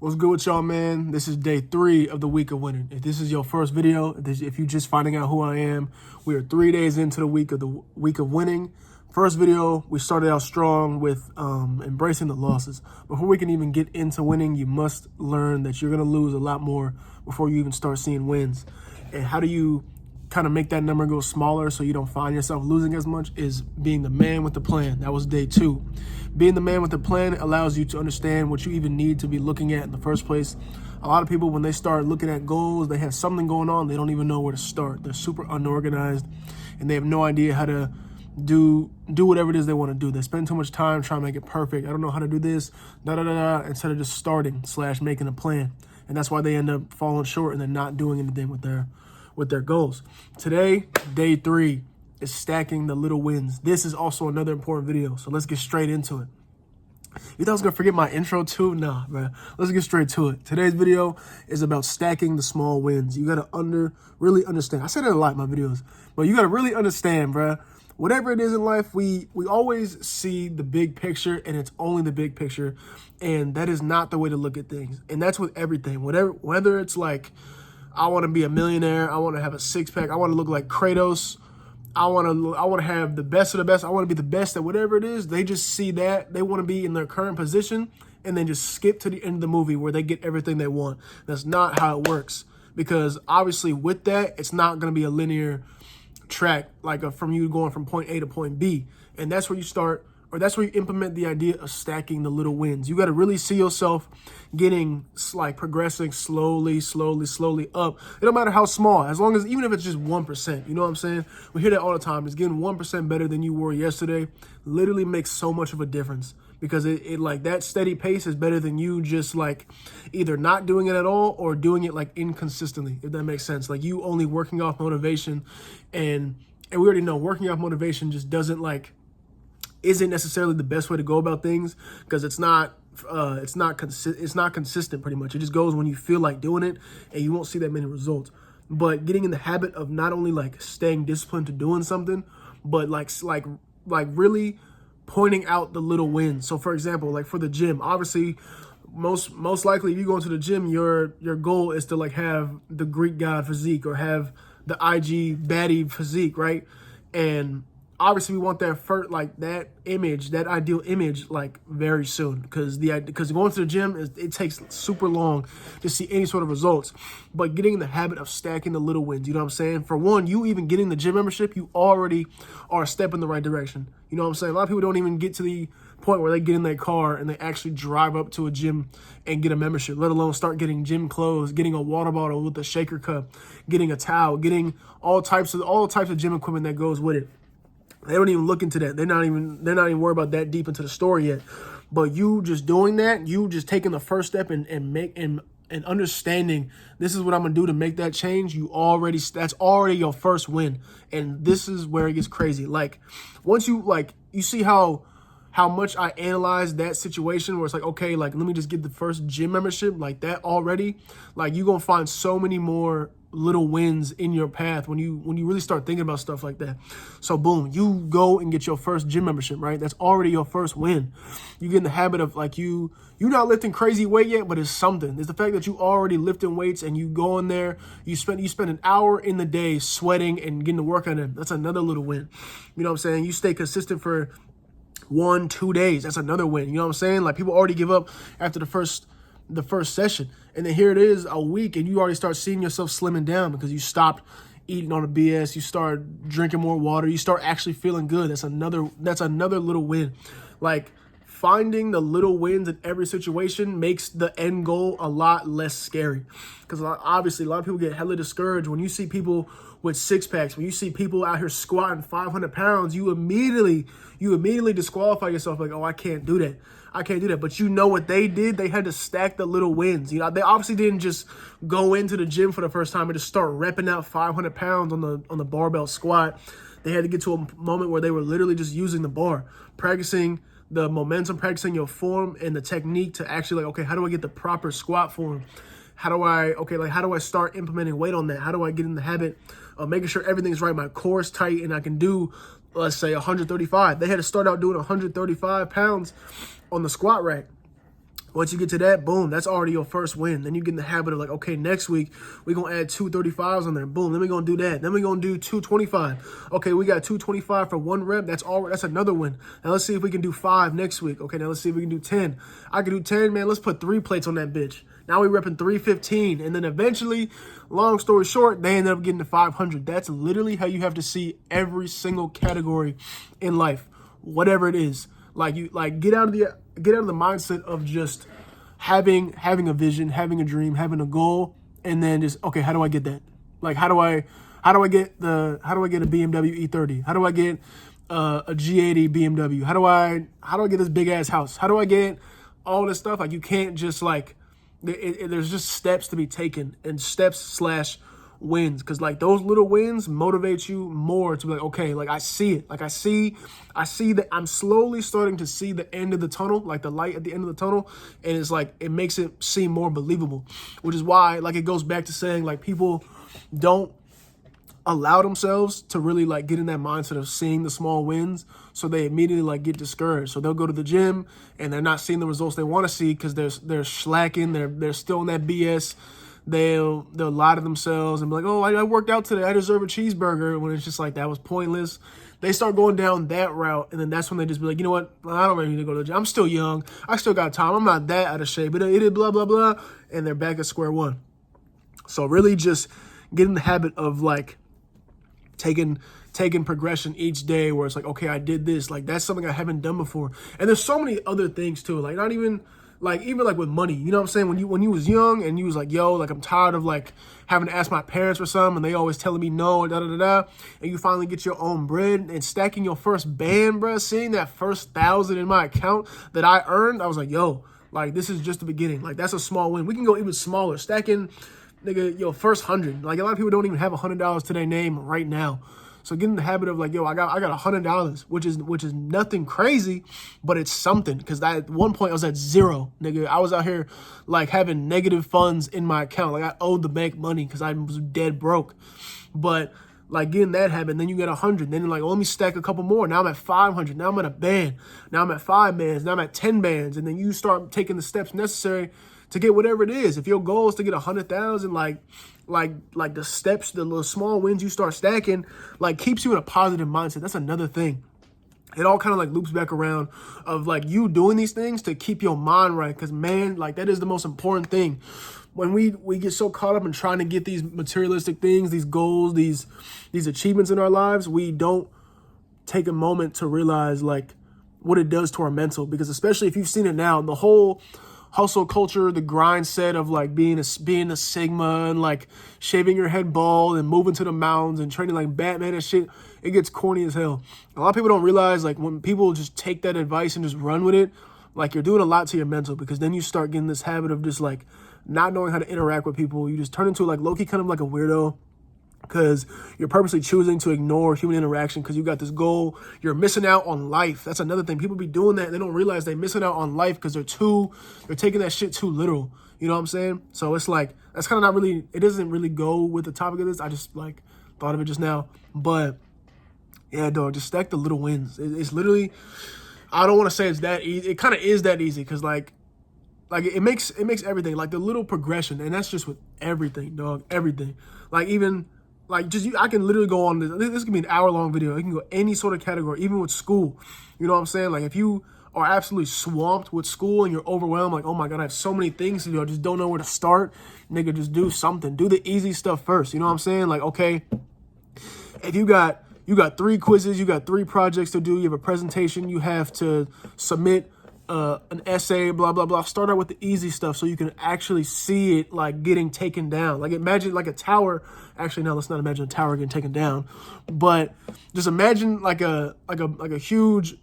What's good with y'all, man? This is day 3 of the week of winning. If this is your first video, if you're just finding out who I am, we are 3 days into the week of winning. First video, we started out strong with embracing the losses. Before we can even get into winning, you must learn that you're gonna lose a lot more before you even start seeing wins. And how do you kind of make that number go smaller so you don't find yourself losing as much is being the man with the plan. That was day 2. Being the man with the plan allows you to understand what you even need to be looking at in the first place. A lot of people, when they start looking at goals, they have something going on, they don't even know where to start. They're super unorganized and they have no idea how to do whatever it is they want to do. They spend too much time trying to make it perfect. I don't know how to do this, instead of just starting / making a plan. And that's why they end up falling short and they're not doing anything with their goals. Today, day 3 is stacking the little wins. This is also another important video, so let's get straight into it. You thought I was gonna forget my intro too? Nah, bro. Let's get straight to it. Today's video is about stacking the small wins. You gotta really understand. I said it a lot in my videos, but you gotta really understand, bro. Whatever it is in life, we always see the big picture, and it's only the big picture, and that is not the way to look at things. And that's with everything. Whether it's like, I want to be a millionaire, I want to have a six-pack, I want to look like Kratos, I want to have the best of the best, I want to be the best at whatever it is. They just see that, they want to be in their current position, and then just skip to the end of the movie where they get everything they want. That's not how it works, because obviously with that, it's not going to be a linear track, like from you going from point A to point B. And that's where you start, or that's where you implement the idea of stacking the little wins. You got to really see yourself getting, like, progressing slowly up. It don't matter how small, as long as, even if it's just 1%, you know what I'm saying? We hear that all the time. It's getting 1% better than you were yesterday. Literally makes so much of a difference, because it like, that steady pace is better than you just like either not doing it at all or doing it like inconsistently, if that makes sense. Like, you only working off motivation, and we already know working off motivation just isn't necessarily the best way to go about things, because it's not consistent pretty much. It just goes when you feel like doing it, and you won't see that many results. But getting in the habit of not only like staying disciplined to doing something, but like really pointing out the little wins. So for example, like for the gym, obviously most likely if you go into the gym, your goal is to like have the Greek god physique or have the IG baddie physique, right? And obviously we want that first, like that ideal image, like very soon, because going to the gym it takes super long to see any sort of results. But getting in the habit of stacking the little wins, you know what I'm saying? For one, you even getting the gym membership, you already are a step in the right direction. You know what I'm saying? A lot of people don't even get to the point where they get in their car and they actually drive up to a gym and get a membership, let alone start getting gym clothes, getting a water bottle with a shaker cup, getting a towel, getting all types of gym equipment that goes with it. They don't even look into that. They're not even worried about that deep into the story yet. But you just doing that, you just taking the first step and understanding this is what I'm gonna do to make that change. That's already your first win. And this is where it gets crazy. Like, once you see how much I analyzed that situation, where it's like, okay, like, let me just get the first gym membership, like that already, like, you're gonna find so many more little wins in your path when you really start thinking about stuff like that. So boom, you go and get your first gym membership, right? That's already your first win. You get in the habit of like, you're not lifting crazy weight yet, but it's something. It's the fact that you already lifting weights and you go in there, you spend an hour in the day sweating and getting to work on it. That's another little win. You know what I'm saying? You stay consistent for 1-2 days. That's another win. You know what I'm saying? Like, people already give up after the first session, and then here it is a week and you already start seeing yourself slimming down because you stopped eating on the BS, you start drinking more water, you start actually feeling good. That's another little win. Like, finding the little wins in every situation makes the end goal a lot less scary, because obviously a lot of people get hella discouraged when you see people with six packs. When you see people out here squatting 500 pounds, you immediately disqualify yourself, like, oh, I can't do that. But you know what they did? They had to stack the little wins. You know, they obviously didn't just go into the gym for the first time and just start repping out 500 pounds on the barbell squat. They had to get to a moment where they were literally just using the bar, practicing the momentum, practicing your form and the technique to actually, like, okay, how do I get the proper squat form? How do I start implementing weight on that? How do I get in the habit of making sure everything's right, my core is tight, and I can do, let's say, 135. They had to start out doing 135 pounds on the squat rack. Once you get to that, boom, that's already your first win. Then you get in the habit of like, okay, next week we're going to add 235s on there. Boom, then we're going to do that. Then we're going to do 225. Okay, we got 225 for one rep. That's another win. Now let's see if we can do 5 next week. Okay, now let's see if we can do 10. I can do 10, man. Let's put 3 plates on that bitch. Now we're repping 315. And then eventually, long story short, they end up getting to 500. That's literally how you have to see every single category in life, whatever it is. Like get out of the mindset of just having a vision, having a dream, having a goal, and then just, okay, how do I get that? Like how do I get a BMW E30? How do I get a G80 BMW? How do I get this big ass house? How do I get all this stuff? Like you can't just like there's just steps to be taken, and steps / wins, because like those little wins motivate you more to be like, okay, like I see it, like I see that I'm slowly starting to see the end of the tunnel, like the light at the end of the tunnel, and it's like it makes it seem more believable, which is why like it goes back to saying like people don't allow themselves to really like get in that mindset of seeing the small wins, so they immediately like get discouraged. So they'll go to the gym and they're not seeing the results they want to see because they're slacking, they're still in that BS. They'll lie to themselves and be like, oh, I worked out today, I deserve a cheeseburger, when it's just like that was pointless. They start going down that route, and then that's when they just be like, you know what, I don't really need to go to the gym. I'm still young. I still got time. I'm not that out of shape. It is blah, blah, blah. And they're back at square one. So really just get in the habit of like taking progression each day, where it's like, okay, I did this. Like that's something I haven't done before. And there's so many other things too. Like not even like even like with money, you know what I'm saying? When you was young and you was like, yo, like I'm tired of like having to ask my parents for something and they always telling me no and and you finally get your own bread and stacking your first band, bro, seeing that first 1,000 in my account that I earned, I was like, yo, like this is just the beginning. Like that's a small win. We can go even smaller, stacking nigga your first 100. Like a lot of people don't even have $100 to their name right now. So get in the habit of like, yo, I got $100, which is nothing crazy, but it's something. Because at one point I was at 0, nigga. I was out here like having negative funds in my account. Like I owed the bank money because I was dead broke. But like getting that habit, then you get 100. Then you're like, oh, let me stack a couple more. Now I'm at 500. Now I'm at a band. Now I'm at 5 bands. Now I'm at 10 bands. And then you start taking the steps necessary to get whatever it is. If your goal is to get 100,000, like the steps, the little small wins you start stacking, like keeps you in a positive mindset. That's another thing. It all kind of like loops back around of like you doing these things to keep your mind right. Because man, like that is the most important thing. When we get so caught up in trying to get these materialistic things, these goals, these achievements in our lives, we don't take a moment to realize like what it does to our mental. Because especially if you've seen it now, the whole hustle culture, the grind set of like being a Sigma and like shaving your head bald and moving to the mountains and training like Batman and shit, it gets corny as hell. A lot of people don't realize like when people just take that advice and just run with it, like you're doing a lot to your mental, because then you start getting this habit of just like not knowing how to interact with people. You just turn into like low-key kind of like a weirdo, because you're purposely choosing to ignore human interaction because you got this goal. You're missing out on life. That's another thing. People be doing that and they don't realize they're missing out on life because they're taking that shit too literal. You know what I'm saying? So it's like, that's kind of not really, it doesn't really go with the topic of this. I just like thought of it just now. But yeah, dog, just stack the little wins. It's literally, I don't want to say it's that easy. It kind of is that easy because like it makes everything, like the little progression. And that's just with everything, dog, everything. Like even, like just I can literally go on this can be an hour-long video. It can go any sort of category, even with school. You know what I'm saying? Like if you are absolutely swamped with school and you're overwhelmed, like, oh my God, I have so many things to do, I just don't know where to start. Nigga, just do something. Do the easy stuff first. You know what I'm saying? Like, okay, if you got 3 quizzes, you got 3 projects to do, you have a presentation, you have to submit an essay, blah, blah, blah. Start out with the easy stuff so you can actually see it like getting taken down. Like imagine like a tower. Actually, no, let's not imagine a tower getting taken down, but just imagine like a huge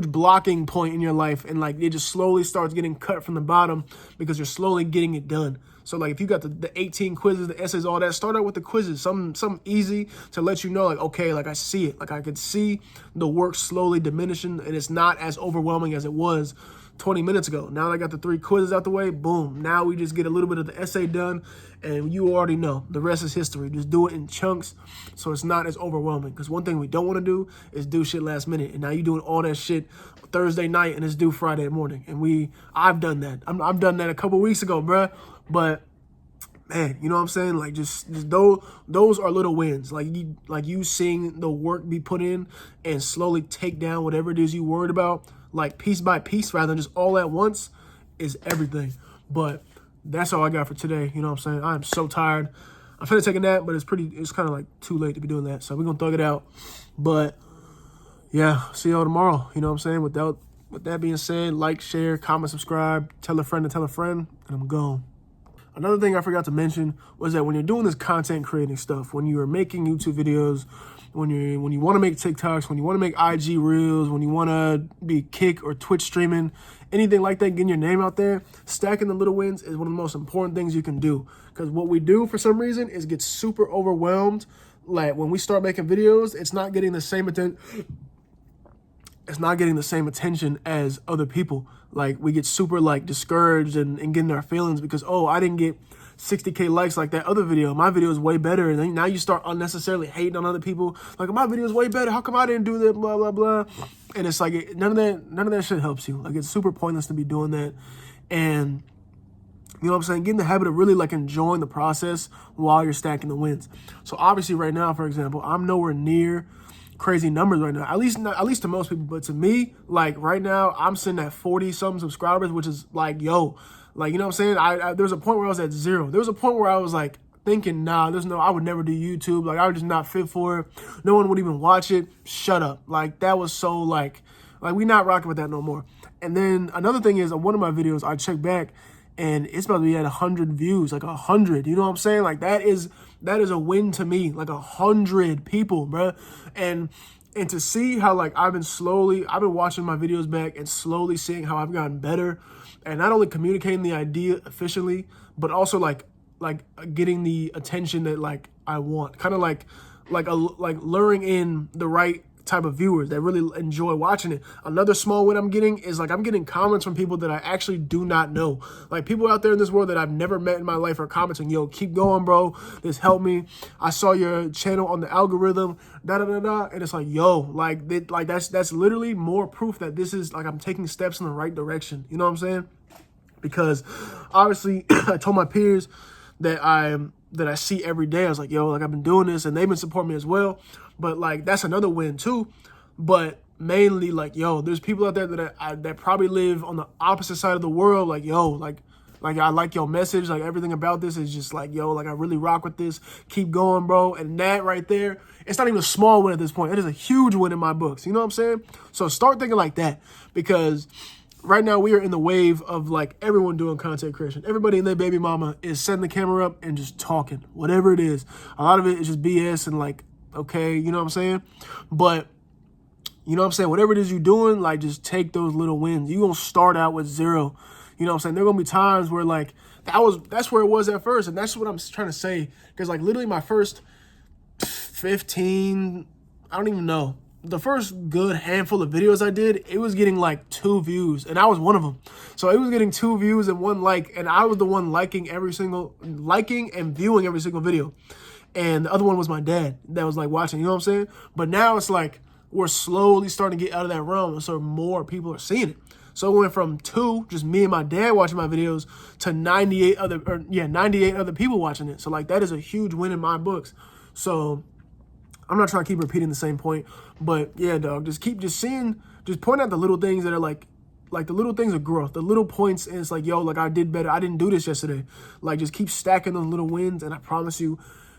blocking point in your life, and like it just slowly starts getting cut from the bottom because you're slowly getting it done. So like if you got the 18 quizzes, the essays, all that, start out with the quizzes, some easy to let you know like, okay, like I see it, like I could see the work slowly diminishing and it's not as overwhelming as it was 20 minutes ago. Now that I got the 3 quizzes out the way, boom. Now we just get a little bit of the essay done, and you already know the rest is history. Just do it in chunks so it's not as overwhelming. Because one thing we don't want to do is do shit last minute. And now you're doing all that shit Thursday night and it's due Friday morning. And I've done that. I've done that a couple weeks ago, bruh. But man, you know what I'm saying? Like just those are little wins. Like you seeing the work be put in and slowly take down whatever it is you worried about, like piece by piece rather than just all at once, is everything. But that's all I got for today. You know what I'm saying? I'm so tired. I'm finna take a nap, but it's kind of like too late to be doing that. So we're gonna thug it out. But yeah, see y'all tomorrow. You know what I'm saying? With that being said, like, share, comment, subscribe, tell a friend to tell a friend, and I'm gone. Another thing I forgot to mention was that when you're doing this content creating stuff, when you are making YouTube videos, when you want to make TikToks, when you want to make IG Reels, when you want to be Kick or Twitch streaming, anything like that, getting your name out there, stacking the little wins is one of the most important things you can do. Because what we do for some reason is get super overwhelmed. Like when we start making videos, it's not getting the same attention as other people. Like we get super like discouraged and getting our feelings because, oh, I didn't get 60K likes like that other video. My video is way better. And then now you start unnecessarily hating on other people. Like, my video is way better. How come I didn't do that? Blah, blah, blah. And it's like, none of that shit helps you. Like, it's super pointless to be doing that. And you know what I'm saying? Get in the habit of really like enjoying the process while you're stacking the wins. So obviously right now, for example, I'm nowhere near crazy numbers right now, at least to most people, but to me, like right now I'm sitting at 40-something subscribers, which is like, yo, like, you know what I'm saying? I there was a point where I was at 0. There was a point where I was like thinking, nah, I would never do YouTube. Like, I was just not fit for it. No one would even watch it. Shut up. Like, that was so like we not rocking with that no more. And then another thing is, on one of my videos, I checked back and it's about to be at 100 views, like 100. You know what I'm saying? Like, that is a win to me, like 100 people, bro. And to see how like I've been watching my videos back and slowly seeing how I've gotten better, and not only communicating the idea efficiently, but also like getting the attention that like I want, kind of like luring in the right type of viewers that really enjoy watching it. Another small win I'm getting is like I'm getting comments from people that I actually do not know. Like people out there in this world that I've never met in my life are commenting, yo, keep going, bro. This helped me. I saw your channel on the algorithm, da da da da. And it's like, yo, that's literally more proof that this is like I'm taking steps in the right direction. You know what I'm saying? Because obviously I told my peers that I see every day. I was like, yo, like I've been doing this and they've been supporting me as well. But like, that's another win too. But mainly like, yo, there's people out there that probably live on the opposite side of the world. Like, yo, like I like your message. Like everything about this is just like, yo, like I really rock with this. Keep going, bro. And that right there, it's not even a small win at this point. It is a huge win in my books. You know what I'm saying? So start thinking like that, because right now we are in the wave of like everyone doing content creation. Everybody and their baby mama is setting the camera up and just talking, whatever it is. A lot of it is just BS and like, okay, you know what I'm saying? But you know what I'm saying? Whatever it is you're doing, like just take those little wins. You're going to start out with 0. You know what I'm saying? There are going to be times where like that's where it was at first. And that's what I'm trying to say. Because like literally my first 15, I don't even know. The first good handful of videos I did, it was getting like 2 views, and I was one of them. So it was getting 2 views and 1 like, and I was the one liking and viewing every single video. And the other one was my dad that was like watching, you know what I'm saying? But now it's like we're slowly starting to get out of that realm, so more people are seeing it. So it went from 2, just me and my dad watching my videos, to 98 other people watching it. So like that is a huge win in my books. So I'm not trying to keep repeating the same point, but yeah, dog, just point out the little things that are like the little things of growth, the little points. And it's like, yo, like I did better. I didn't do this yesterday. Like just keep stacking those little wins. And I promise you,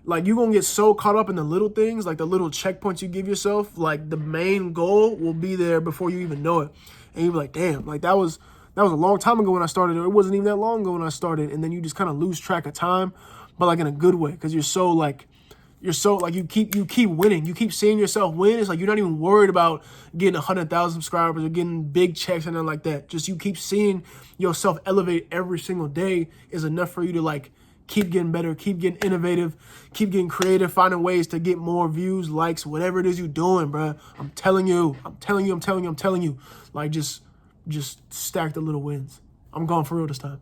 like you're going to get so caught up in the little things, like the little checkpoints you give yourself, like the main goal will be there before you even know it. And you'll be like, damn, like that was a long time ago when I started, or it wasn't even that long ago when I started. And then you just kind of lose track of time, but like in a good way. Cause you're so you keep winning. You keep seeing yourself win. It's like you're not even worried about getting 100,000 subscribers or getting big checks and nothing like that. Just you keep seeing yourself elevate every single day is enough for you to like keep getting better, keep getting innovative, keep getting creative, finding ways to get more views, likes, whatever it is you're doing, bro. I'm telling you. Like just just stack the little wins. I'm going for real this time.